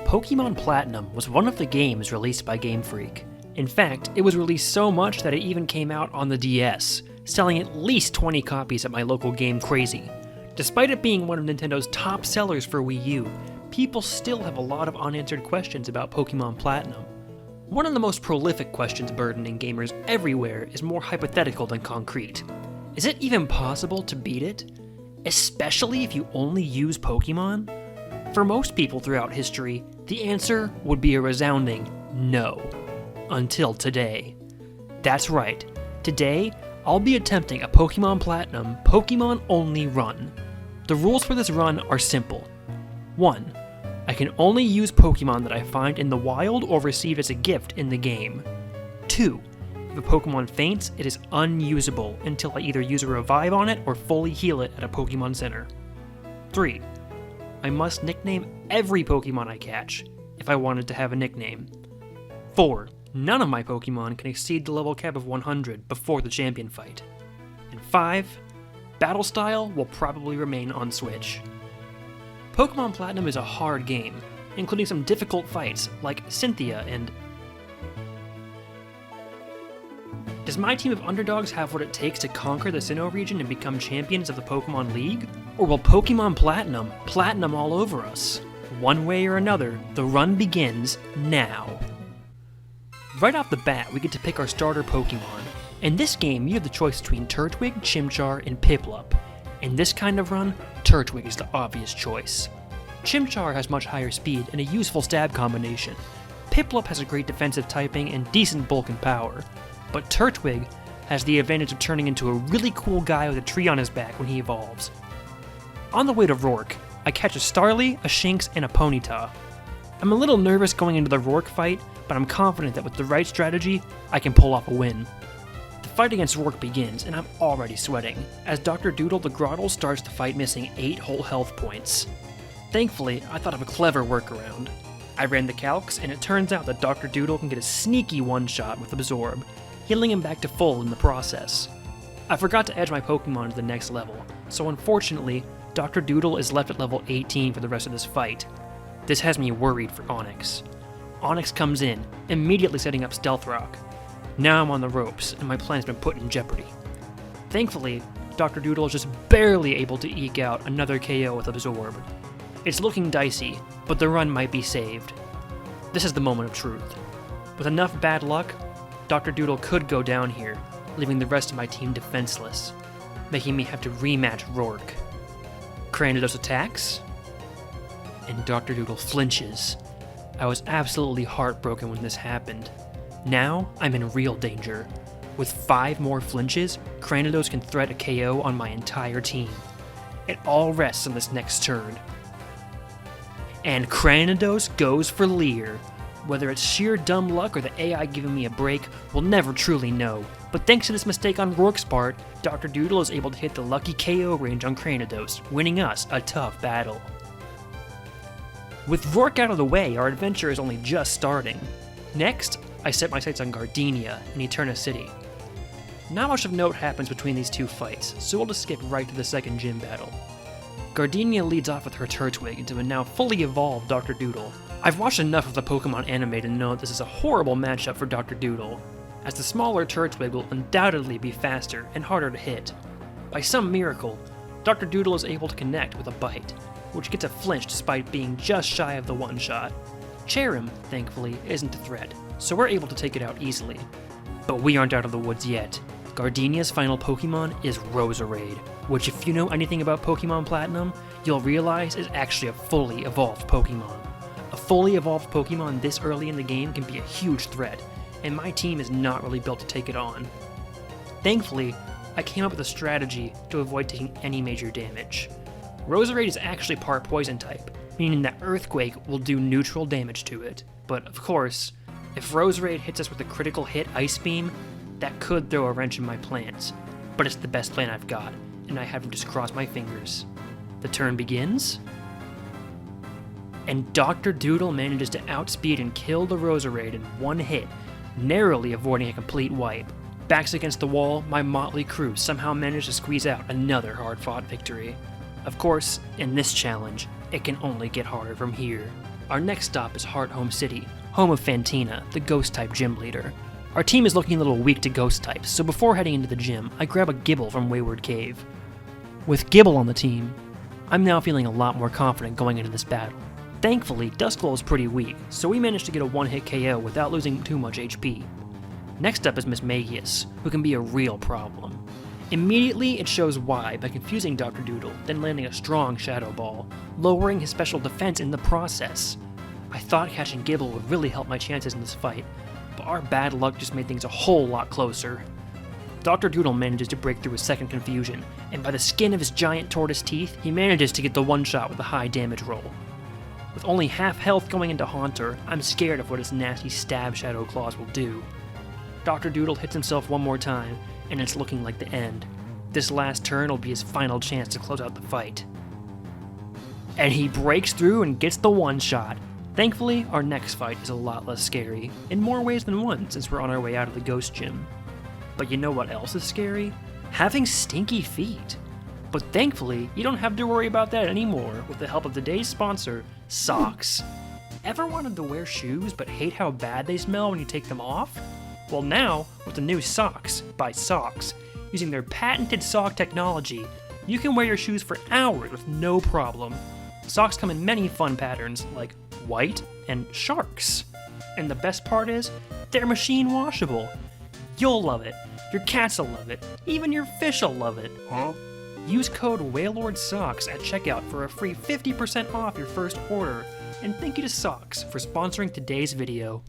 Pokemon Platinum was one of the games released by Game Freak. In fact, it was released so much that it even came out on the DS, selling at least 20 copies at my local Game Crazy. Despite it being one of Nintendo's top sellers for Wii U, people still have a lot of unanswered questions about Pokemon Platinum. One of the most prolific questions burdening gamers everywhere is more hypothetical than concrete. Is it even possible to beat it? Especially if you only use Pokemon? For most people throughout history, the answer would be a resounding no. Until today. That's right. Today, I'll be attempting a Pokemon Platinum Pokemon-only run. The rules for this run are simple. 1. I can only use Pokemon that I find in the wild or receive as a gift in the game. 2. If a Pokemon faints, it is unusable until I either use a revive on it or fully heal it at a Pokemon Center. 3. I must nickname every Pokemon I catch, if I wanted to have a nickname. 4. None of my Pokemon can exceed the level cap of 100 before the champion fight. And 5. Battle style will probably remain on Switch. Pokemon Platinum is a hard game, including some difficult fights like Cynthia and... Does my team of underdogs have what it takes to conquer the Sinnoh region and become champions of the Pokemon League? Or will Pokemon Platinum all over us? One way or another, the run begins now. Right off the bat, we get to pick our starter Pokemon. In this game, you have the choice between Turtwig, Chimchar, and Piplup. In this kind of run, Turtwig is the obvious choice. Chimchar has much higher speed and a useful stab combination. Piplup has a great defensive typing and decent bulk and power. But Turtwig has the advantage of turning into a really cool guy with a tree on his back when he evolves. On the way to Rourke, I catch a Starly, a Shinx, and a Ponyta. I'm a little nervous going into the Rourke fight, but I'm confident that with the right strategy, I can pull off a win. The fight against Rourke begins, and I'm already sweating, as Dr. Doodle the Grottle starts the fight missing 8 whole health points. Thankfully, I thought of a clever workaround. I ran the calcs, and it turns out that Dr. Doodle can get a sneaky one-shot with Absorb, healing him back to full in the process. I forgot to edge my Pokemon to the next level, so unfortunately, Dr. Doodle is left at level 18 for the rest of this fight. This has me worried for Onix. Onix comes in, immediately setting up Stealth Rock. Now I'm on the ropes, and my plan's been put in jeopardy. Thankfully, Dr. Doodle is just barely able to eke out another KO with Absorb. It's looking dicey, but the run might be saved. This is the moment of truth. With enough bad luck, Dr. Doodle could go down here, leaving the rest of my team defenseless, making me have to rematch Rourke. Cranidos attacks, and Dr. Doodle flinches. I was absolutely heartbroken when this happened. Now, I'm in real danger. With 5 more flinches, Cranidos can threat a KO on my entire team. It all rests on this next turn. And Cranidos goes for Leer. Whether it's sheer dumb luck or the AI giving me a break, we'll never truly know. But thanks to this mistake on Rourke's part, Dr. Doodle is able to hit the lucky KO range on Cranidos, winning us a tough battle. With Rourke out of the way, our adventure is only just starting. Next, I set my sights on Gardenia in Eterna City. Not much of note happens between these two fights, so we'll just skip right to the second gym battle. Gardenia leads off with her Turtwig into a now fully evolved Dr. Doodle. I've watched enough of the Pokemon anime to know that this is a horrible matchup for Dr. Doodle, as the smaller Turtwig will undoubtedly be faster and harder to hit. By some miracle, Dr. Doodle is able to connect with a bite, which gets a flinch despite being just shy of the one-shot. Cherrim, thankfully, isn't a threat, so we're able to take it out easily. But we aren't out of the woods yet. Gardenia's final Pokemon is Roserade, which if you know anything about Pokemon Platinum, you'll realize is actually a fully evolved Pokemon. A fully evolved Pokemon this early in the game can be a huge threat, and my team is not really built to take it on. Thankfully, I came up with a strategy to avoid taking any major damage. Roserade is actually part Poison type, meaning that Earthquake will do neutral damage to it. But of course, if Roserade hits us with a critical hit Ice Beam, that could throw a wrench in my plans. But it's the best plan I've got, and I have to just cross my fingers. The turn begins, and Dr. Doodle manages to outspeed and kill the Roserade in one hit, narrowly avoiding a complete wipe. Backs against the wall, my motley crew somehow managed to squeeze out another hard-fought victory. Of course, in this challenge, it can only get harder from here. Our next stop is Heart Home City, home of Fantina, the Ghost-type gym leader. Our team is looking a little weak to Ghost types, so before heading into the gym, I grab a Gibble from Wayward Cave. With Gibble on the team, I'm now feeling a lot more confident going into this battle. Thankfully, Duskull is pretty weak, so we managed to get a one-hit KO without losing too much HP. Next up is Miss Magius, who can be a real problem. Immediately, it shows why by confusing Dr. Doodle, then landing a strong Shadow Ball, lowering his special defense in the process. I thought catching Gibble would really help my chances in this fight, but our bad luck just made things a whole lot closer. Dr. Doodle manages to break through a second confusion, and by the skin of his giant tortoise teeth, he manages to get the one-shot with a high damage roll. With only half health going into Haunter, I'm scared of what his nasty stab Shadow Claws will do. Dr. Doodle hits himself one more time, and it's looking like the end. This last turn will be his final chance to close out the fight. And he breaks through and gets the one-shot. Thankfully, our next fight is a lot less scary, in more ways than one since we're on our way out of the Ghost Gym. But you know what else is scary? Having stinky feet. But thankfully, you don't have to worry about that anymore with the help of today's sponsor, Socks. Ever wanted to wear shoes but hate how bad they smell when you take them off? Well now, with the new Socks by Socks, using their patented sock technology, you can wear your shoes for hours with no problem. Socks come in many fun patterns like white and sharks. And the best part is, they're machine washable. You'll love it, your cats will love it, even your fish will love it. Huh? Use code WAYLORDSOCKS at checkout for a free 50% off your first order, and thank you to Socks for sponsoring today's video.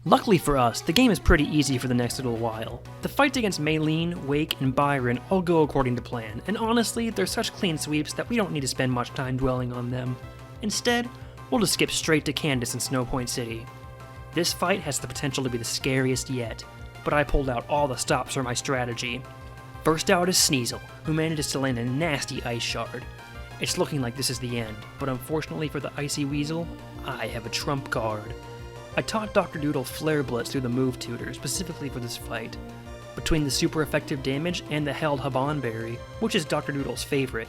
Luckily for us, the game is pretty easy for the next little while. The fights against Maylene, Wake, and Byron all go according to plan, and honestly, they're such clean sweeps that we don't need to spend much time dwelling on them. Instead, we'll just skip straight to Candace in Snow Point City. This fight has the potential to be the scariest yet, but I pulled out all the stops for my strategy. First out is Sneasel, who manages to land a nasty ice shard. It's looking like this is the end, but unfortunately for the Icy Weasel, I have a trump card. I taught Dr. Doodle Flare Blitz through the move tutor specifically for this fight. Between the super effective damage and the held Haban Berry, which is Dr. Doodle's favorite,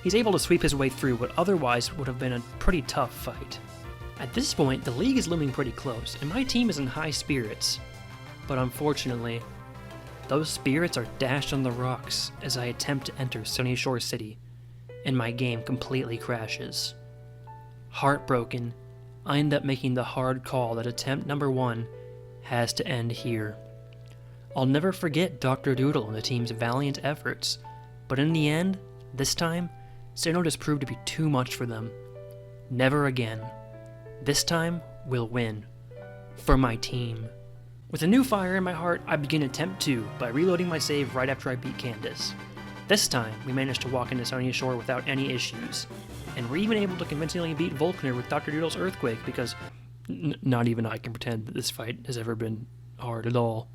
he's able to sweep his way through what otherwise would have been a pretty tough fight. At this point, the league is looming pretty close, and my team is in high spirits. But unfortunately, those spirits are dashed on the rocks as I attempt to enter Sunny Shore City, and my game completely crashes. Heartbroken, I end up making the hard call that attempt number 1 has to end here. I'll never forget Dr. Doodle and the team's valiant efforts, but in the end, this time, Sinnoh just proved to be too much for them. Never again. This time, we'll win. For my team. With a new fire in my heart, I begin attempt 2 by reloading my save right after I beat Candace. This time, we managed to walk into Sunny Shore without any issues, and we're even able to convincingly beat Volkner with Dr. Doodle's Earthquake because not even I can pretend that this fight has ever been hard at all.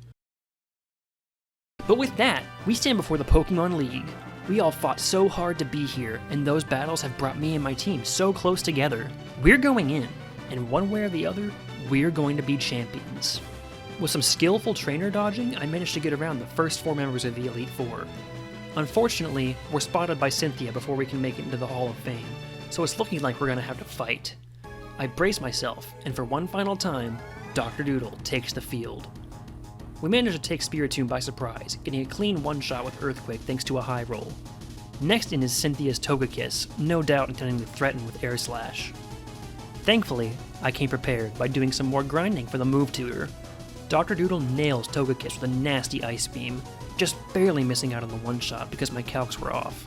But with that, we stand before the Pokemon League. We all fought so hard to be here, and those battles have brought me and my team so close together. We're going in, and one way or the other, we're going to be champions. With some skillful trainer dodging, I managed to get around the first 4 members of the Elite Four. Unfortunately, we're spotted by Cynthia before we can make it into the Hall of Fame, so it's looking like we're gonna have to fight. I brace myself, and for one final time, Dr. Doodle takes the field. We manage to take Spiritomb by surprise, getting a clean one-shot with Earthquake thanks to a high roll. Next in is Cynthia's Togekiss, no doubt intending to threaten with Air Slash. Thankfully, I came prepared by doing some more grinding for the move tutor. Dr. Doodle nails Togekiss with a nasty Ice Beam, just barely missing out on the one-shot because my calcs were off.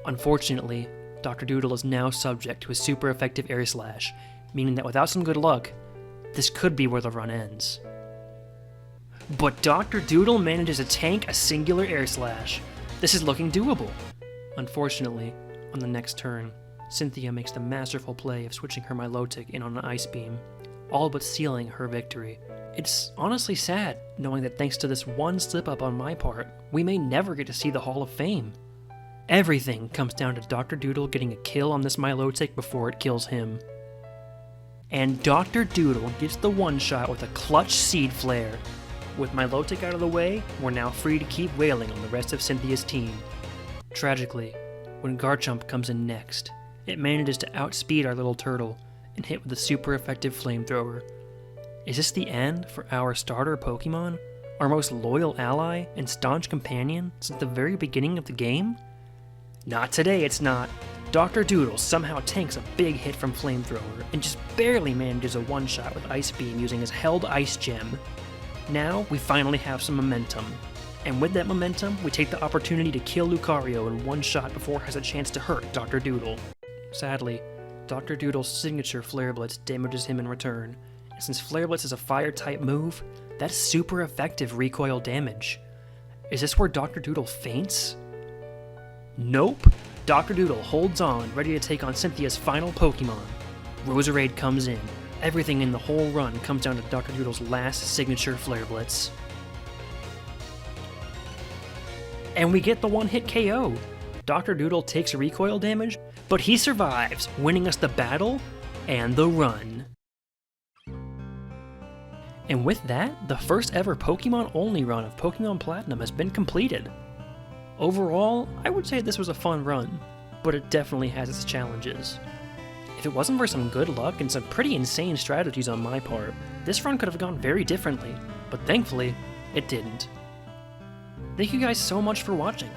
Unfortunately, Dr. Doodle is now subject to a super effective Air Slash, meaning that without some good luck, this could be where the run ends. But Dr. Doodle manages to tank a singular Air Slash. This is looking doable. Unfortunately, on the next turn, Cynthia makes the masterful play of switching her Milotic in on an Ice Beam, all but sealing her victory. It's honestly sad, knowing that thanks to this one slip-up on my part, we may never get to see the Hall of Fame. Everything comes down to Dr. Doodle getting a kill on this Milotic before it kills him. And Dr. Doodle gets the one-shot with a clutch Seed Flare. With Milotic out of the way, we're now free to keep wailing on the rest of Cynthia's team. Tragically, when Garchomp comes in next, it manages to outspeed our little turtle, and hit with a super effective flamethrower. Is this the end for our starter Pokemon? Our most loyal ally and staunch companion since the very beginning of the game? Not today, it's not. Dr. Doodle somehow tanks a big hit from Flamethrower and just barely manages a one-shot with Ice Beam using his held Ice Gem. Now, we finally have some momentum. And with that momentum, we take the opportunity to kill Lucario in one shot before it has a chance to hurt Dr. Doodle. Sadly, Dr. Doodle's signature Flare Blitz damages him in return, and since Flare Blitz is a fire-type move, that's super effective recoil damage. Is this where Dr. Doodle faints? Nope! Dr. Doodle holds on, ready to take on Cynthia's final Pokemon. Roserade comes in. Everything in the whole run comes down to Dr. Doodle's last signature Flare Blitz. And we get the one-hit KO. Dr. Doodle takes recoil damage, but he survives, winning us the battle and the run. And with that, the first ever Pokemon-only run of Pokemon Platinum has been completed. Overall, I would say this was a fun run, but it definitely has its challenges. If it wasn't for some good luck and some pretty insane strategies on my part, this run could have gone very differently, but thankfully, it didn't. Thank you guys so much for watching.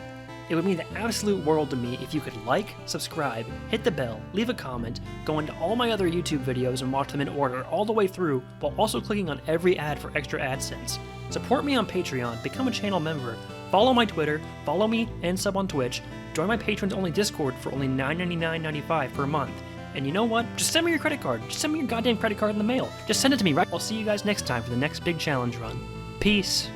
It would mean the absolute world to me if you could like, subscribe, hit the bell, leave a comment, go into all my other YouTube videos and watch them in order all the way through, while also clicking on every ad for extra AdSense. Support me on Patreon, become a channel member, follow my Twitter, follow me and sub on Twitch, join my patrons-only Discord for only $9.99.95 per month. And you know what? Just send me your credit card. Just send me your goddamn credit card in the mail. Just send it to me, right? I'll see you guys next time for the next big challenge run. Peace.